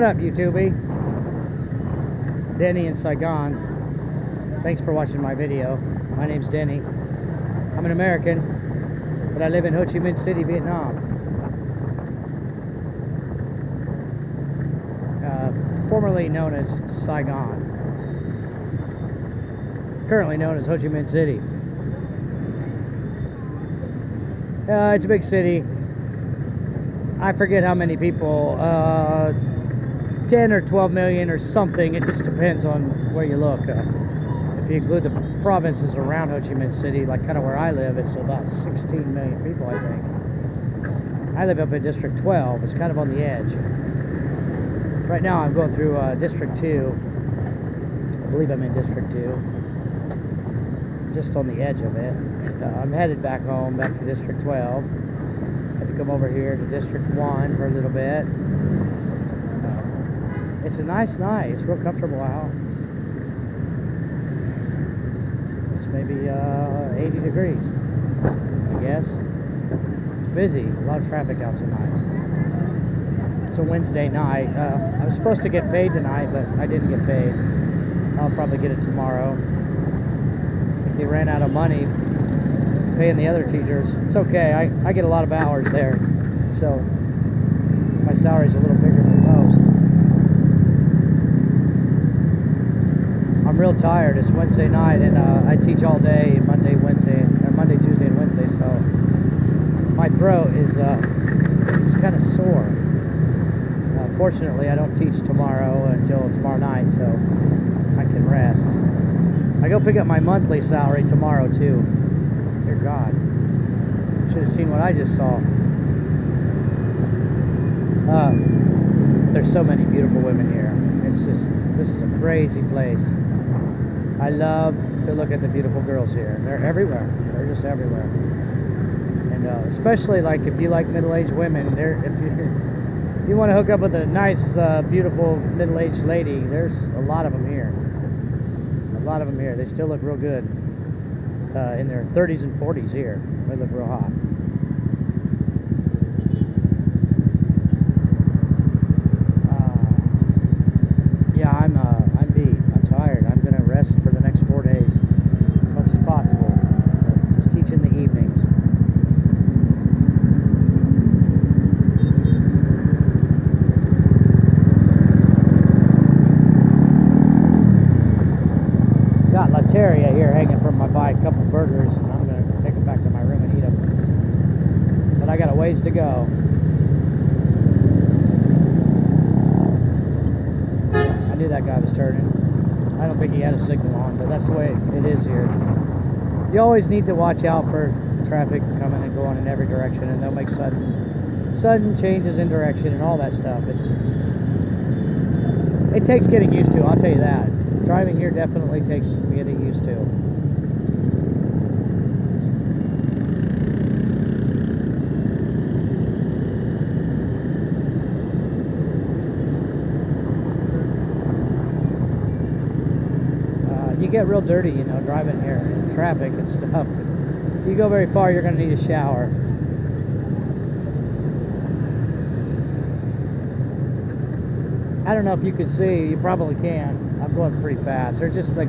What up, YouTube? Denny in Saigon. Thanks for watching my video. My name's Denny. I'm an American, but I live in Ho Chi Minh City, Vietnam. Formerly known as Saigon. Currently known as Ho Chi Minh City. It's a big city. I forget how many people, 10 or 12 million or something. It just depends on where you look. If you include the provinces around Ho Chi Minh City, like kind of where I live, it's about 16 million people, I think. I live up in District 12. It's kind of on the edge. Right now I'm going through District 2. I believe I'm in District 2. Just on the edge of it. I'm headed back home, back to District 12. Had to come over here to District 1 for a little bit. It's a nice night. It's real comfortable out. It's maybe 80 degrees, I guess. It's busy. A lot of traffic out tonight. It's a Wednesday night. I was supposed to get paid tonight, but I didn't get paid. I'll probably get it tomorrow. They ran out of money paying the other teachers. It's okay. I get a lot of hours there, so my salary's a little bigger than most. I'm real tired. It's Wednesday night, and I teach all day Monday, Tuesday, and Wednesday. So my throat is kind of sore. Fortunately, I don't teach tomorrow until tomorrow night, so I can rest. I go pick up my monthly salary tomorrow too. Dear God, should have seen what I just saw. There's so many beautiful women here. This is a crazy place. I love to look at the beautiful girls here. They're everywhere. They're just everywhere. And especially like if you like middle-aged women, if you want to hook up with a nice, beautiful middle-aged lady, there's a lot of them here. A lot of them here. They still look real good in their 30s and 40s here. They look real hot. Yeah, I'm beat. I'm tired. I'm gonna rest for the next 4 days as much as possible. Just teach in the evenings. Got Lateria here hanging from my bike, a couple burgers, and I'm going to take them back to my room and eat them. But I got a ways to go. I knew that guy was turning. I don't think he had a signal on, but that's the way it is here. You always need to watch out for traffic coming and going in every direction, and they'll make sudden changes in direction and all that stuff. It takes getting used to, I'll tell you that. Driving here definitely takes getting used to. You get real dirty, you know, driving here in traffic and stuff. If you go very far, you're going to need a shower. I don't know if you can see. You probably can. I'm going pretty fast. They're just like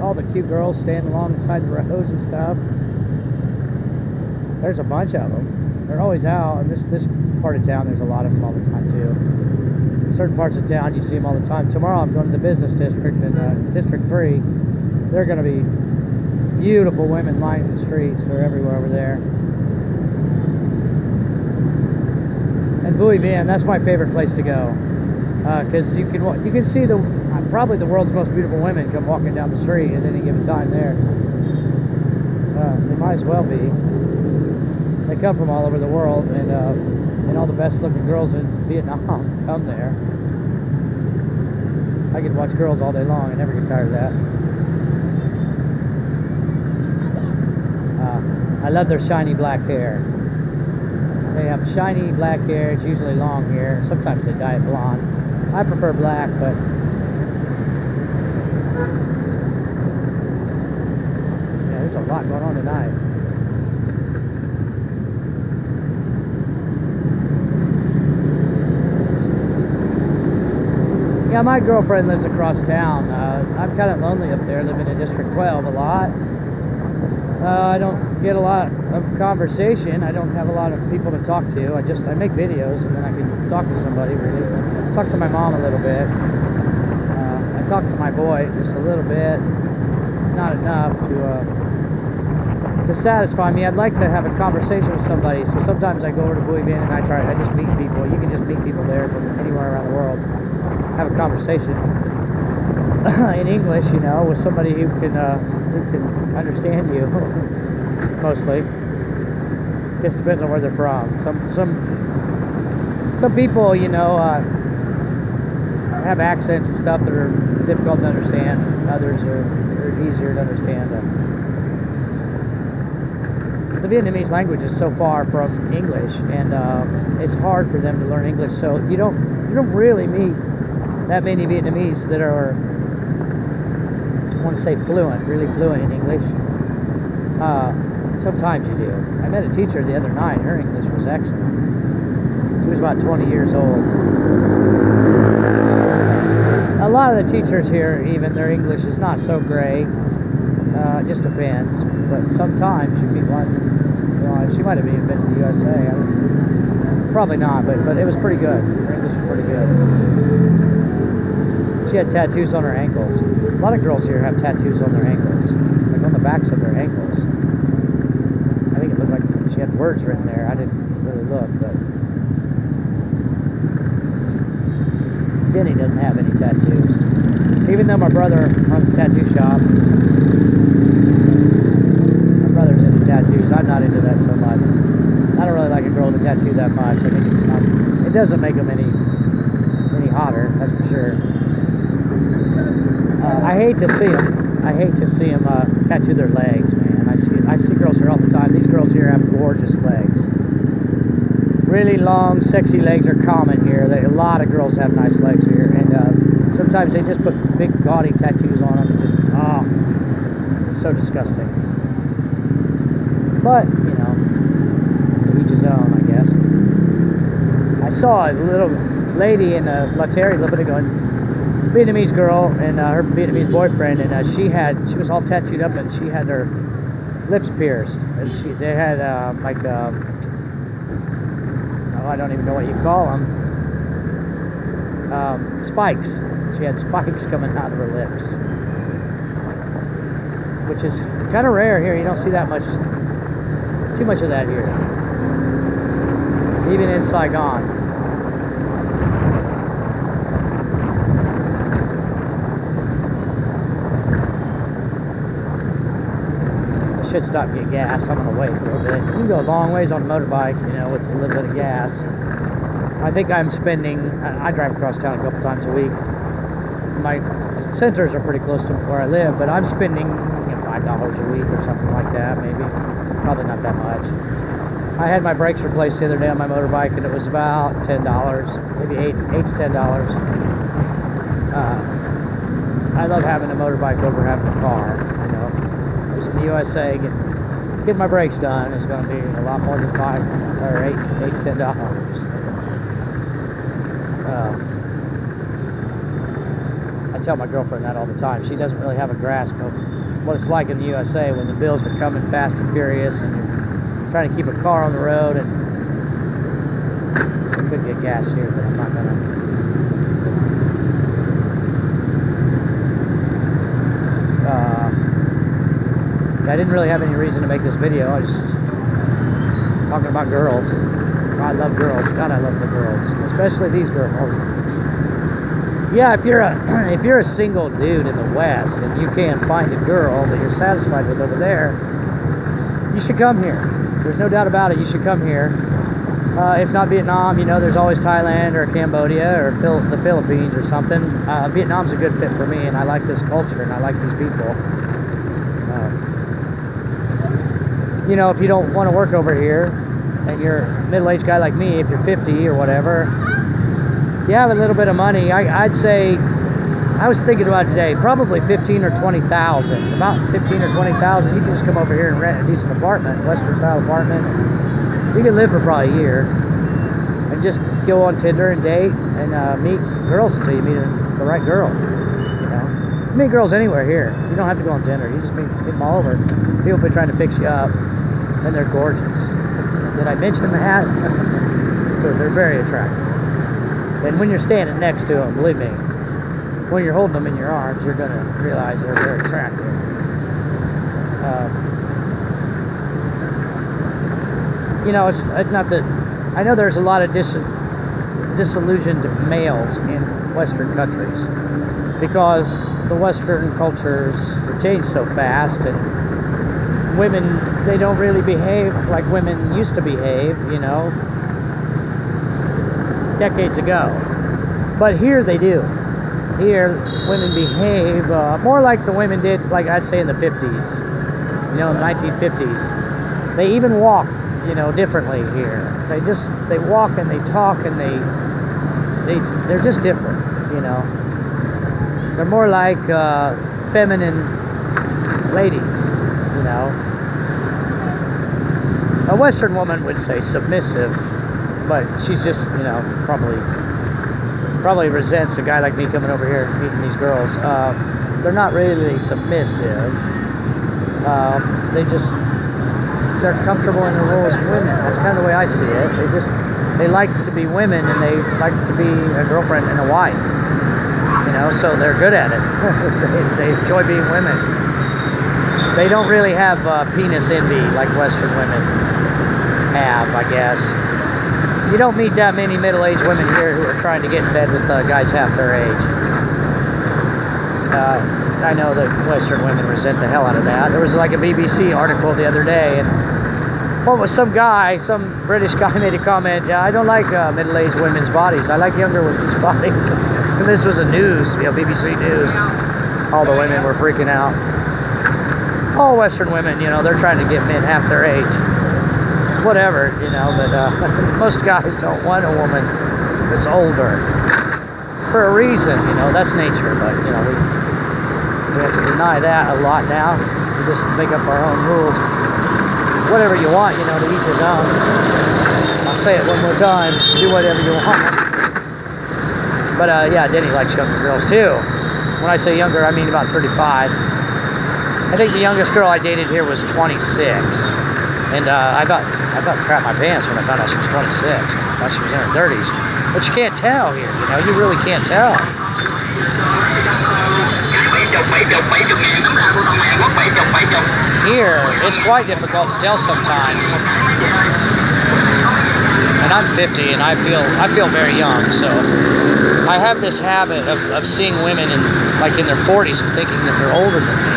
all the cute girls standing along the side of the roads and stuff. There's a bunch of them. They're always out. And this part of town, there's a lot of them all the time too. Certain parts of town, you see them all the time. Tomorrow, I'm going to the business district in District 3. They're going to be beautiful women lining the streets. They're everywhere over there. And Bui Bien, that's my favorite place to go. Because you can see probably the world's most beautiful women come walking down the street at any given time there. They might as well be. They come from all over the world, and all the best looking girls in Vietnam come there. I could watch girls all day long. I never get tired of that. I love their shiny black hair. They have shiny black hair. It's usually long hair. Sometimes they dye it blonde. I prefer black, but yeah, there's a lot going on tonight. my girlfriend lives across town. I'm kind of lonely up there, living in District 12 a lot. I don't get a lot of conversation. I don't have a lot of people to talk to. I make videos, and then I can talk to somebody, really. Talk to my mom a little bit. I talk to my boy just a little bit. Not enough to satisfy me. I'd like to have a conversation with somebody, so sometimes I go over to Bowie Bend and I just meet people. You can just meet people there from anywhere around the world. Have a conversation in English, you know, with somebody who can understand you. Mostly, just depends on where they're from. Some people, you know, have accents and stuff that are difficult to understand. Others are easier to understand. The Vietnamese language is so far from English, and it's hard for them to learn English. So you don't really meet that many Vietnamese that are, I want to say, really fluent in English. Sometimes you do. I met a teacher the other night. Her English was excellent. She was about 20 years old. A lot of the teachers here, even, their English is not so great. It just depends. But sometimes you meet one. Well, she might have even been to the USA. Probably not, but it was pretty good. Her English was pretty good. She had tattoos on her ankles. A lot of girls here have tattoos on their ankles, like on the backs of their ankles. I think it looked like she had words written there. I didn't really look, but Denny doesn't have any tattoos. Even though my brother runs a tattoo shop, my brother's into tattoos. I'm not into that so much. I don't really like a girl with a tattoo that much. I think it doesn't make them any hotter, that's for sure. I hate to see them tattoo their legs, man. I see girls here all the time. These girls here have gorgeous legs. Really long, sexy legs are common here. A lot of girls have nice legs here, and sometimes they just put big, gaudy tattoos on them. Just, it's so disgusting. But, you know, each his own, I guess. I saw a little lady in La Terre a little bit ago, Vietnamese girl and her Vietnamese boyfriend, and she was all tattooed up, and she had her lips pierced, and they had I don't even know what you call them, spikes. She had spikes coming out of her lips, which is kind of rare here. You don't see that much, too much of that here, even in Saigon. Should stop and get gas. I'm gonna wait a little bit. You can go a long ways on a motorbike, you know, with a little bit of gas. I think I'm spending, I drive across town a couple times a week. My centers are pretty close to where I live, but I'm spending, you know, $5 a week or something like that, maybe. Probably not that much. I had my brakes replaced the other day on my motorbike, and it was about $10, maybe $8 to $10. I love having a motorbike over having a car, you know. In the USA, get my brakes done, it's going to be a lot more than $5 or $8 to $10. I tell my girlfriend that all the time. She doesn't really have a grasp of what it's like in the USA when the bills are coming fast and furious, and you're trying to keep a car on the road. And I could get gas here, but I'm not gonna. I didn't really have any reason to make this video. I was just talking about girls. I love girls. God, I love the girls, especially these girls. Yeah, if you're a single dude in the West and you can't find a girl that you're satisfied with over there, you should come here. There's no doubt about it. You should come here. If not Vietnam, you know, there's always Thailand or Cambodia or the Philippines or something. Vietnam's a good fit for me, and I like this culture and I like these people. You know, if you don't want to work over here and you're a middle-aged guy like me, if you're 50 or whatever, you have a little bit of money. I'd say, I was thinking about it today, probably 15 or 20,000. About 15 or 20,000, you can just come over here and rent a decent apartment, Western-style apartment. You can live for probably a year and just go on Tinder and date and meet girls until you meet the right girl. You know, you meet girls anywhere here. You don't have to go on Tinder. You just meet them all over. People be trying to fix you up, and they're gorgeous. Did I mention that? They're very attractive. And when you're standing next to them, believe me, when you're holding them in your arms, you're going to realize they're very attractive. You know, it's not that... I know there's a lot of disillusioned males in Western countries because the Western cultures have changed so fast, and women, they don't really behave like women used to behave, you know, decades ago. But here they do. Here, women behave more like the women did, like I'd say in the 50s, you know, in the 1950s. They even walk, you know, differently here. They walk and they talk and they're just different, you know. They're more like feminine ladies, you know. A Western woman would say submissive, but she's just, you know, probably resents a guy like me coming over here meeting these girls. They're not really submissive. They're comfortable in the role as women. That's kind of the way I see it. They like to be women, and they like to be a girlfriend and a wife. You know, so they're good at it. they enjoy being women. They don't really have penis envy like Western women have, I guess. You don't meet that many middle-aged women here who are trying to get in bed with guys half their age. I know that Western women resent the hell out of that. There was like a BBC article the other day, and what was some British guy made a comment, I don't like middle-aged women's bodies. I like younger women's bodies. And this was a news, you know, BBC News. All the women were freaking out. All Western women, you know, they're trying to get men half their age. Whatever, you know, but most guys don't want a woman that's older. For a reason, you know, that's nature, but, you know, we have to deny that a lot now. We just make up our own rules. Whatever you want, you know, to each his own. I'll say it one more time, do whatever you want. But, yeah, Denny likes younger girls, too. When I say younger, I mean about 35. I think the youngest girl I dated here was 26. And I about crap my pants when I found out she was 26. I thought she was in her 30s. But you can't tell here, you know, you really can't tell. Here, it's quite difficult to tell sometimes. And I'm 50 and I feel very young, so I have this habit of seeing women in their 40s and thinking that they're older than me.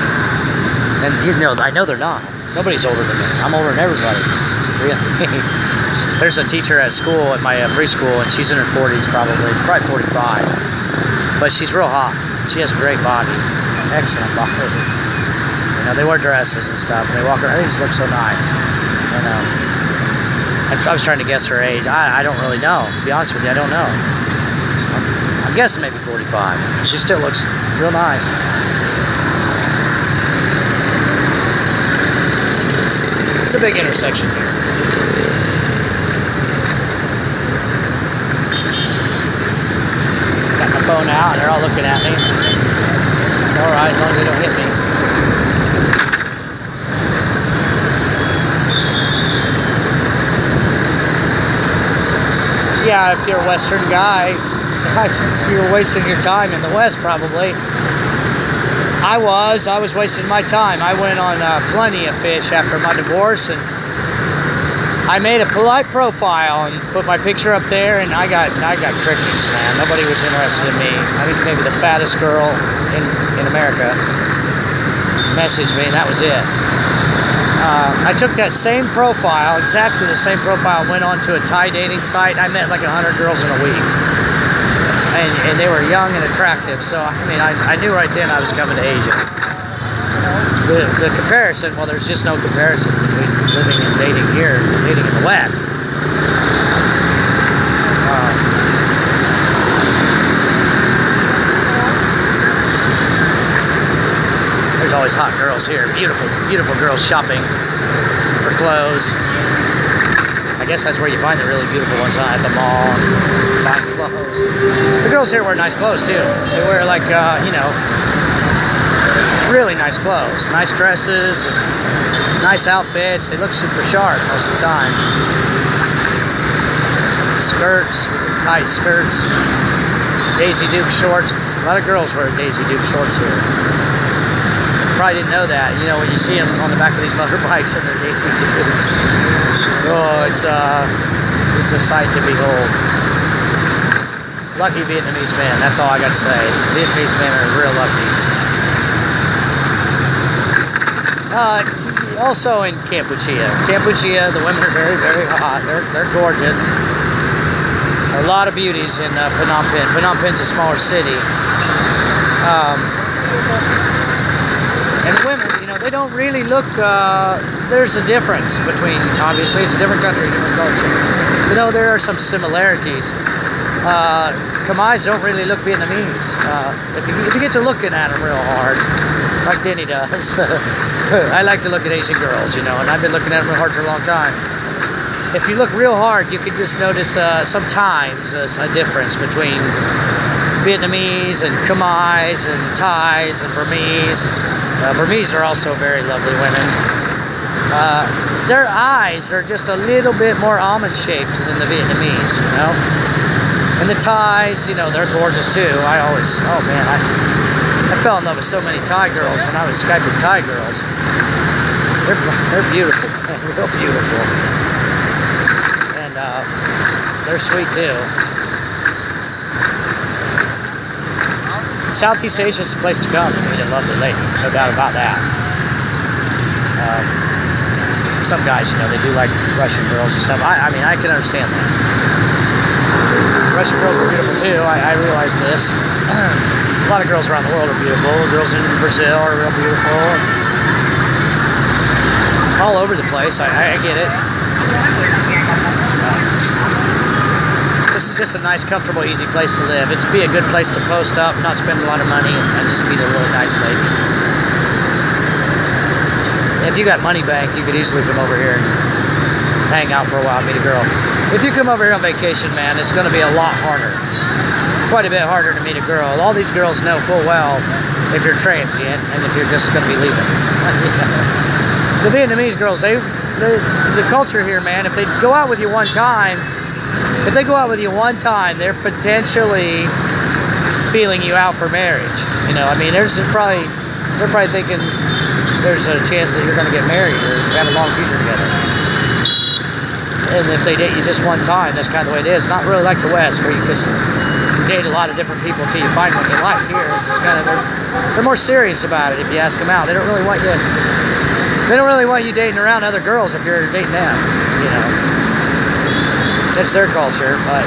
And you know, I know they're not. Nobody's older than me. I'm older than everybody. Really. There's a teacher at school, at my preschool, and she's in her 40s probably 45. But she's real hot. She has a great body. Excellent body. You know, they wear dresses and stuff, and they walk around. They just look so nice. You know. I was trying to guess her age. I don't really know. To be honest with you, I don't know. I'm guessing maybe 45. She still looks real nice. It's a big intersection here. Got my phone out and they're all looking at me. It's alright, as long as they don't hit me. Yeah, if you're a Western guy, you're wasting your time in the West probably. I was wasting my time. I went on plenty of fish after my divorce, and I made a polite profile and put my picture up there, and I got crickets, man. Nobody was interested in me. I think maybe the fattest girl in America messaged me, and that was it. I took that same profile, exactly the same profile, went on to a Thai dating site. I met like 100 girls in a week. And they were young and attractive, so I mean, I knew right then I was coming to Asia. The comparison, well, there's just no comparison between living and dating here and dating in the West. There's always hot girls here, beautiful, beautiful girls shopping for clothes. I guess that's where you find the really beautiful ones, at the mall, buying clothes. The girls here wear nice clothes too. They wear like, you know, really nice clothes, nice dresses, nice outfits. They look super sharp most of the time. Skirts, tight skirts, Daisy Duke shorts. A lot of girls wear Daisy Duke shorts here. Probably didn't know that. You know, when you see them on the back of these motorbikes and their Daisy Dukes. Oh, it's a sight to behold. Lucky Vietnamese men. That's all I got to say. Vietnamese men are real lucky. Also in Kampuchea. Kampuchea, the women are very, very hot. They're gorgeous. A lot of beauties in Phnom Penh. Phnom Penh's a smaller city. And women, you know, they don't really look, there's a difference between, obviously, it's a different country, different culture. You know, there are some similarities. Khmers don't really look Vietnamese. If you get to looking at them real hard, like Denny does, I like to look at Asian girls, you know, and I've been looking at them real hard for a long time. If you look real hard, you can just notice sometimes a difference between Vietnamese and Khmers and Thais and Burmese. Burmese are also very lovely women. Their eyes are just a little bit more almond-shaped than the Vietnamese, you know? And the Thais, you know, they're gorgeous too. Oh man, I fell in love with so many Thai girls when I was Skyping Thai girls. They're beautiful, real beautiful. And they're sweet too. Southeast Asia is a place to come to meet a lovely lady, no doubt about that. Some guys, you know, they do like Russian girls and stuff. I mean, I can understand that. Russian girls are beautiful too. I realize this. A lot of girls around the world are beautiful. Girls in Brazil are real beautiful. All over the place. I get it. This is just a nice, comfortable, easy place to live. It's be a good place to post up, not spend a lot of money, and just be a really nice lady. If you got money bank, you could easily come over here and hang out for a while, meet a girl. If you come over here on vacation, man, it's going to be a lot harder. Quite a bit harder to meet a girl. All these girls know full well if you're transient and if you're just going to be leaving. The Vietnamese girls, the culture here, man, if they go out with you one time, they're potentially feeling you out for marriage. You know, I mean, they're probably thinking there's a chance that you're going to get married or have a long future together. And if they date you just one time, that's kind of the way it is. Not really like the West, where you just date a lot of different people until you find what you like. Here, it's kind of they're more serious about it. If you ask them out, they don't really want you dating around other girls if you're dating them. You know. It's their culture, but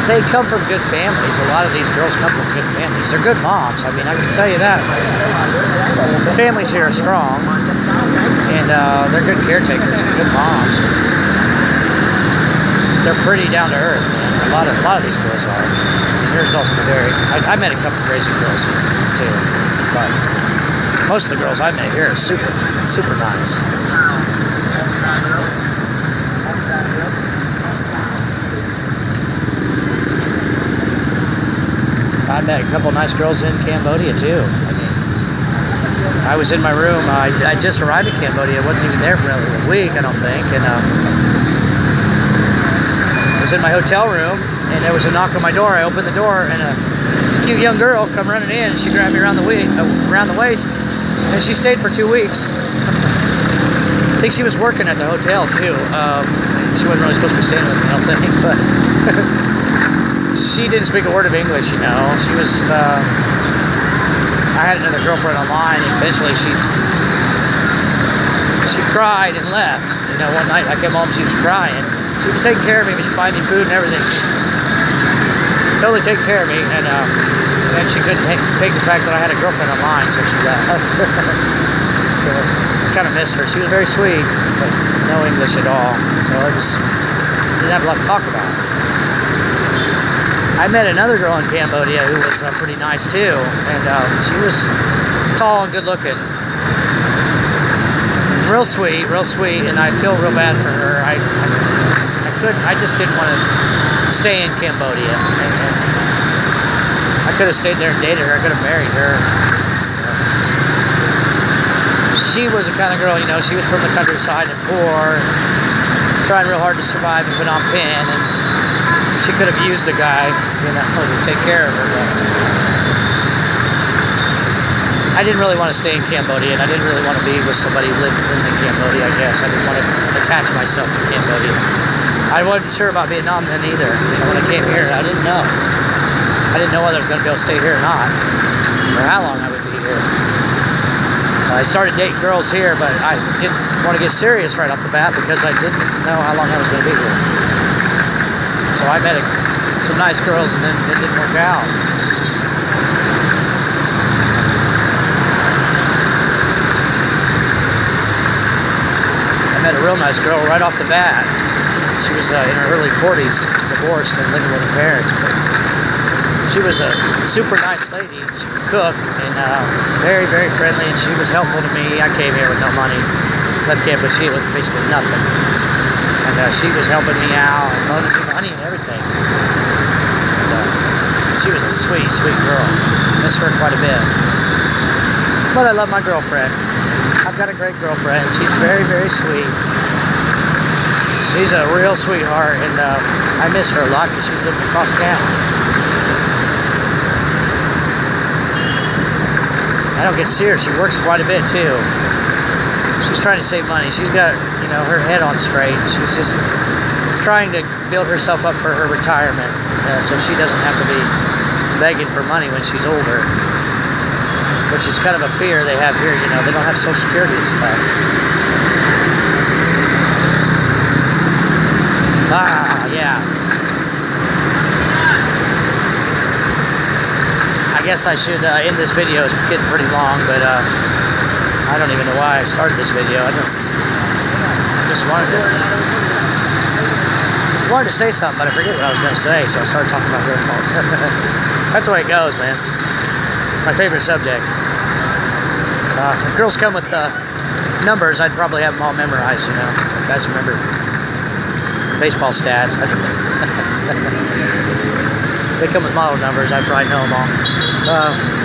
they come from good families. A lot of these girls come from good families. They're good moms. I mean, I can tell you that. The families here are strong, and they're good caretakers, good moms. They're pretty down to earth, man. A lot of these girls are. There's also very. I met a couple crazy girls too, but most of the girls I met here are super, super nice. I met a couple nice girls in Cambodia too. I mean, I was in my room. I just arrived in Cambodia. I wasn't even there for another week, I don't think, and. I was in my hotel room, and there was a knock on my door. I opened the door, and a cute young girl come running in. She grabbed me around the waist, and she stayed for 2 weeks. I think she was working at the hotel too. She wasn't really supposed to be staying with me, I don't think, but she didn't speak a word of English. You know, she was. I had another girlfriend online, and eventually she cried and left. You know, one night I came home, she was crying. She was taking care of me, but she buying me food and everything. Totally taking care of me, and she couldn't take the fact that I had a girlfriend online, so she left. I kind of missed her. She was very sweet, but no English at all. So didn't have a lot to talk about. I met another girl in Cambodia who was pretty nice too, and she was tall and good looking. Real sweet, and I feel real bad for her. I just didn't want to stay in Cambodia. I could have stayed there and dated her. I could have married her. She was the kind of girl, you know, she was from the countryside and poor, and trying real hard to survive in Phnom Penh, and she could have used a guy, you know, to take care of her. But I didn't really want to stay in Cambodia, and I didn't really want to be with somebody who lived in Cambodia, I guess. I didn't want to attach myself to Cambodia. I wasn't sure about Vietnam then either. You know, when I came here, I didn't know. I didn't know whether I was going to be able to stay here or not, or how long I would be here. I started dating girls here, but I didn't want to get serious right off the bat because I didn't know how long I was going to be here. So I met some nice girls, and then it didn't work out. I met a real nice girl right off the bat. She was in her early 40s, divorced and living with her parents. But she was a super nice lady. She could cook and very, very friendly, and she was helpful to me. I came here with no money, left Cambodia with basically nothing. And she was helping me out and loaning me money and everything. And, she was a sweet, sweet girl. Miss her quite a bit. But I love my girlfriend. I've got a great girlfriend. She's very, very sweet. She's a real sweetheart, and I miss her a lot because she's living across town. I don't get to see her. She works quite a bit too. She's trying to save money. She's got, you know, her head on straight. She's just trying to build herself up for her retirement, so she doesn't have to be begging for money when she's older, which is kind of a fear they have here. You know, they don't have Social Security and stuff. Yeah. I guess I should end this video. It's getting pretty long, but I don't even know why I started this video. I just wanted to say something, but I forget what I was going to say, so I started talking about hair falls. That's the way it goes, man. My favorite subject. If girls come with numbers, I'd probably have them all memorized, you know. If guys remember baseball stats. They come with model numbers, I probably know them all.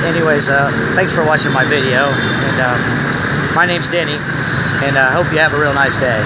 Anyways, thanks for watching my video. And my name's Denny, and I hope you have a real nice day.